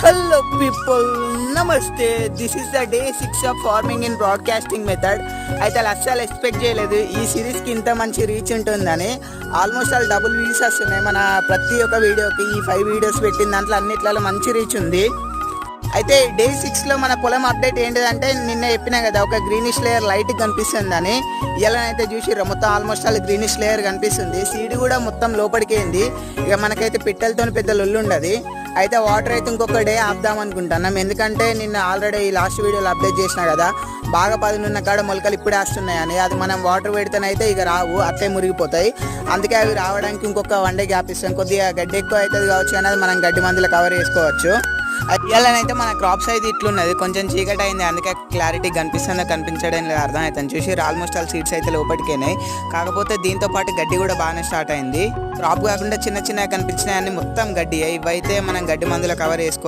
Hello people, నమస్తే. This is the day 6 of farming in broadcasting method. అయితే అస్సలు expect చేయలేదు ఈ సిరీస్కి ఇంత మంచి రీచ్ ఉంటుందని. ఆల్మోస్ట్ ఆల్ డబుల్ వ్యూస్ వస్తున్నాయి మన ప్రతి ఒక్క వీడియోకి. ఈ 5 వీడియోస్ పెట్టిన దాంట్లో అన్నిట్లలో మంచి రీచ్ ఉంది. అయితే డే 6లో మన పొలం అప్డేట్ ఏంటిదంటే, నిన్న చెప్పినా కదా ఒక గ్రీనిష్ లేయర్ లైట్ కనిపిస్తుందని. ఇలానైతే చూసి మొత్తం ఆల్మోస్ట్ ఆల్ గ్రీనిష్ లేయర్ కనిపిస్తుంది. సీడ్ కూడా మొత్తం లోపలికేంది. ఇక మనకైతే పిట్టలతో పెద్ద లొల్లు ఉండదు. అయితే వాటర్ అయితే ఇంకొక డే ఆపుదాం అనుకుంటున్నాం. ఎందుకంటే నిన్న ఆల్రెడీ ఈ లాస్ట్ వీడియోలో అప్డేట్ చేసినా కదా, బాగా పదునున్న కాడ మొలకలు ఇప్పుడే వస్తున్నాయని. అది మనం వాటర్ పెడితేనైతే ఇక రావు, అట్లే మురిగిపోతాయి. అందుకే అవి రావడానికి ఇంకొక 1 డే గ్యాప్ ఇస్తాం. కొద్దిగా గడ్డి ఎక్కువ అవుతుంది కావచ్చు అనేది మనం గడ్డి మందులు కవర్ చేసుకోవచ్చు. ఇవాళనైతే మన క్రాప్స్ అయితే ఇట్లున్నది, కొంచెం చీకటి అయింది, అందుకే క్లారిటీ కనిపిస్తుందో కనిపించడం లేదు అర్థం అవుతుంది. చూసి ఆల్మోస్ట్ ఆల్ సీడ్స్ అయితే లోపలికేనాయి. కాకపోతే దీంతో పాటు గడ్డి కూడా బాగానే స్టార్ట్ అయింది. క్రాప్ కాకుండా చిన్న చిన్నగా కనిపించినాయి అన్ని మొత్తం గడ్డి. ఇవైతే మనం గడ్డి మందులు కవర్ చేసుకోవాలి.